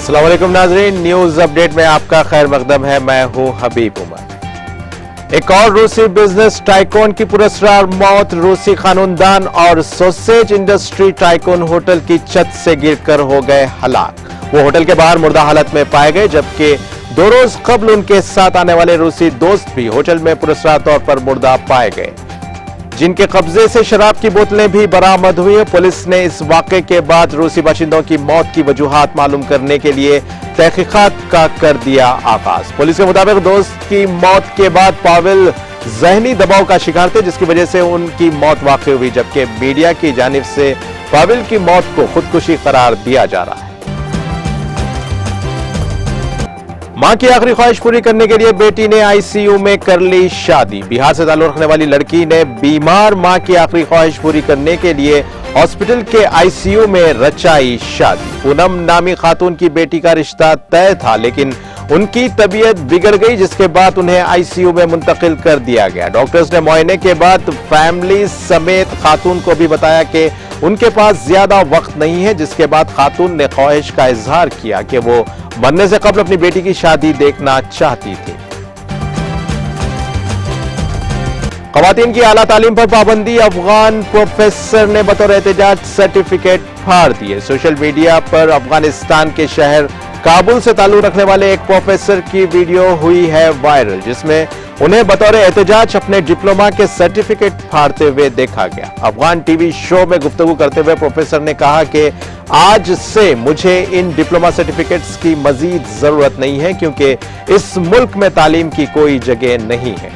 अस्सलाम वालेकुम नाजरीन, न्यूज अपडेट में आपका खैर मकदम है। मैं हूं हबीब उमर। एक और रूसी बिजनेस टाइकून की पुरस्कार मौत। रूसी कानूनदान और सॉसेज इंडस्ट्री टाइकून होटल की छत से गिरकर हो गए हलाक। वो होटल के बाहर मुर्दा हालत में पाए गए, जबकि 2 रोज कबल उनके साथ आने वाले रूसी दोस्त भी होटल में पुरस्कार तौर पर मुर्दा पाए गए, जिनके कब्जे से शराब की बोतलें भी बरामद हुई है। पुलिस ने इस वाकये के बाद रूसी बाशिंदों की मौत की वजूहात मालूम करने के लिए तहकीकात का कर दिया आगाज। पुलिस के मुताबिक दोस्त की मौत के बाद पावेल जहनी दबाव का शिकार थे, जिसकी वजह से उनकी मौत वाक़ई हुई, जबकि मीडिया की जानिब से पावेल की मौत को खुदकुशी करार दिया जा रहा है। मां की आखिरी ख्वाहिश पूरी करने के लिए बेटी ने आईसीयू में कर ली शादी। बिहार से ताल्लुक रखने वाली लड़की ने बीमार मां की आखिरी ख्वाहिश पूरी करने के लिए हॉस्पिटल के आईसीयू में रचाई शादी। पूनम नामी खातून की बेटी का रिश्ता तय था, लेकिन उनकी तबीयत बिगड़ गई, जिसके बाद उन्हें आईसीयू में मुंतकिल कर दिया गया। डॉक्टर्स ने मुआयने के बाद फैमिली समेत खातून को भी बताया कि उनके पास ज्यादा वक्त नहीं है, जिसके बाद खातून ने ख्वाहिश का इजहार किया कि वो मरने से कबल अपनी बेटी की शादी देखना चाहती थी। खवातीन की आला तालीम पर पाबंदी। अफगान प्रोफेसर ने बतौर एहतजाज सर्टिफिकेट फाड़ दिए। सोशल मीडिया पर अफगानिस्तान के शहर काबुल से ताल्लुक रखने वाले एक प्रोफेसर की वीडियो हुई है वायरल, जिसमें उन्हें बतौर एहतजाज अपने डिप्लोमा के सर्टिफिकेट फाड़ते हुए देखा गया। अफगान टीवी शो में गुफ्तगू करते हुए प्रोफेसर ने कहा कि आज से मुझे इन डिप्लोमा सर्टिफिकेट्स की मजीद जरूरत नहीं है, क्योंकि इस मुल्क में तालीम की कोई जगह नहीं है।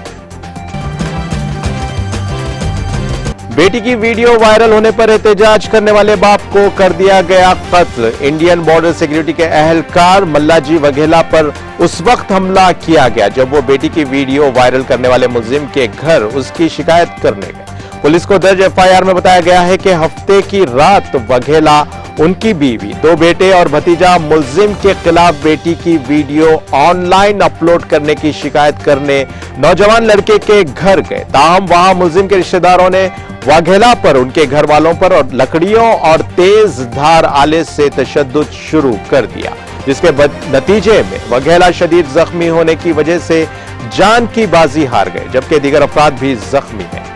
बेटी की वीडियो वायरल होने पर एहतजाज करने वाले बाप को कर दिया गया कत्ल। इंडियन बॉर्डर सिक्योरिटी के एहलकार मल्लाजी वघेला पर उस वक्त हमला किया गया जब वो बेटी की वीडियो वायरल करने वाले मुलजिम के घर उसकी शिकायत करने गए। पुलिस को दर्ज एफआईआर में बताया गया है कि हफ्ते की रात वघेला, उनकी बीवी, 2 बेटे और भतीजा मुलजिम के खिलाफ बेटी की वीडियो ऑनलाइन अपलोड करने की शिकायत करने नौजवान लड़के के घर गए। ताहम वहां मुलजिम के रिश्तेदारों ने वघेला पर, उनके घर वालों पर और लकड़ियों और तेज धार आले से तशद्दुद शुरू कर दिया, जिसके नतीजे में वघेला शदीद जख्मी होने की वजह से जान की बाजी हार गए, जबकि दीगर अफराद भी जख्मी हैं।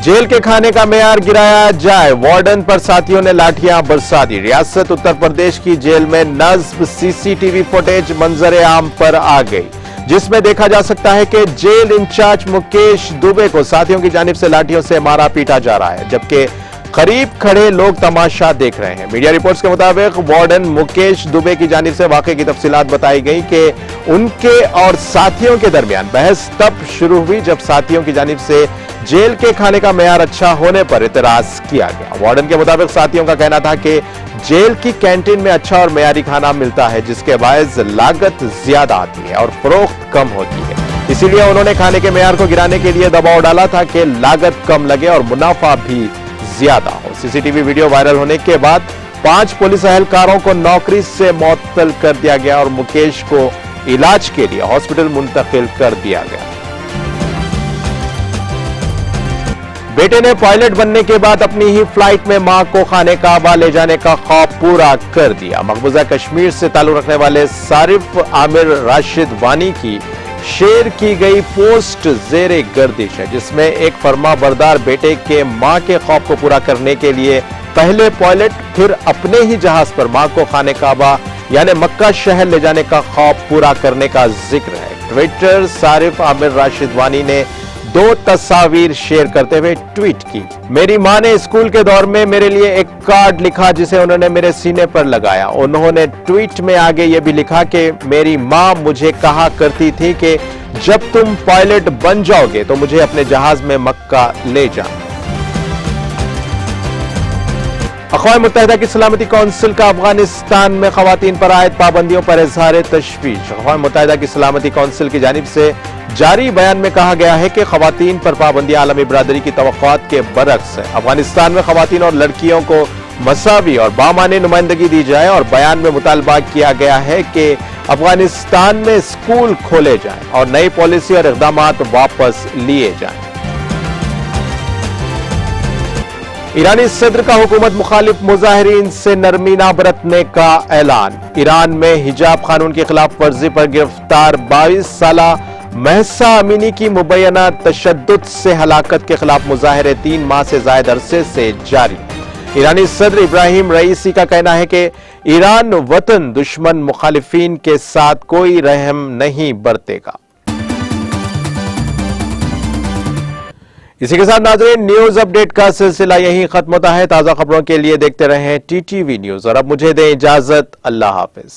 जेल के खाने का मेयार गिराया जाए, वार्डन पर साथियों ने लाठियां बरसा दी। रियासत उत्तर प्रदेश की जेल में नस्ब सीसीटीवी फुटेज मंजर आम पर आ गई, जिसमें देखा जा सकता है कि जेल इंचार्ज मुकेश दुबे को साथियों की जानिब से लाठियों से मारा पीटा जा रहा है, जबकि करीब खड़े लोग तमाशा देख रहे हैं। मीडिया रिपोर्ट्स के मुताबिक वार्डन मुकेश दुबे की जानिब से वाकये की तफसीलात बताई गई कि उनके और साथियों के दरमियान बहस तब शुरू हुई जब साथियों की जानिब से जेल के खाने का मेयार अच्छा होने पर इतराज किया गया। वार्डन के मुताबिक साथियों का कहना था कि जेल की कैंटीन में अच्छा और मेयारी खाना मिलता है, जिसके बायस लागत ज्यादा आती है और फरोख्त कम होती है। इसीलिए उन्होंने खाने के मेयार को गिराने के लिए दबाव डाला था कि लागत कम लगे और मुनाफा भी ज्यादा हो। सीसीटीवी वीडियो वायरल होने के बाद 5 पुलिस एहलकारों को नौकरी से मुअत्तल कर दिया गया और मुकेश को इलाज के लिए हॉस्पिटल मुंतकिल कर दिया गया। बेटे ने पायलट बनने के बाद अपनी ही फ्लाइट में मां को खाने काबा ले जाने का ख्वाब पूरा कर दिया। मकबूजा कश्मीर से ताल्लुक रखने वाले सारिफ आमिर राशिद वानी की शेयर की गई पोस्ट जेरे गर्दिश है, जिसमें एक फर्मा बरदार बेटे के मां के ख्वाब को पूरा करने के लिए पहले पायलट फिर अपने ही जहाज पर मां को खाने काबा यानी मक्का शहर ले जाने का ख्वाब पूरा करने का जिक्र है। ट्विटर सारिफ आमिर राशिद वानी ने 2 तस्वीर शेयर करते हुए ट्वीट की। मेरी मां ने स्कूल के दौर में मेरे लिए एक कार्ड लिखा, जिसे उन्होंने मेरे सीने पर लगाया। उन्होंने ट्वीट में आगे यह भी लिखा कि मेरी मां मुझे कहा करती थी कि जब तुम पायलट बन जाओगे तो मुझे अपने जहाज में मक्का ले जाना। अक़वाम मुत्तहिदा की सलामती कौंसिल का अफगानिस्तान में खवातीन पर आयद पाबंदियों पर इज़हार तशवीश। अक़वाम मुत्तहिदा की सलामती कौंसिल की जानिब से जारी बयान में कहा गया है कि खवातीन पर पाबंदी आलमी बिरादरी की तवक्कुआत के बरक्स है। अफगानिस्तान में खवातीन और लड़कियों को मसावी और बामानी नुमाइंदगी दी जाए और बयान में मुतालबा किया गया है कि अफगानिस्तान में स्कूल खोले जाएं और नई पॉलिसी और इक़दामात वापस लिए जाएं। ईरानी सदर का हुकूमत मुखालिफ मुजाहिरीन से नरमी ना बरतने का ऐलान। ईरान में हिजाब कानून की खिलाफ वर्जी पर गिरफ्तार 22 साला महसा अमीनी की मुबैना तशद्दुद से हलाकत के खिलाफ मुजाहिरे 3 माह से जायद अरसे से जारी। ईरानी सदर इब्राहिम रईसी का कहना है कि ईरान वतन दुश्मन मुखालिफिन के साथ कोई रहम नहीं बरतेगा। इसी के साथ नाज़रीन न्यूज अपडेट का सिलसिला यहीं खत्म होता है। ताज़ा खबरों के लिए देखते रहें TTV न्यूज और अब मुझे दें इजाजत। अल्लाह हाफिज।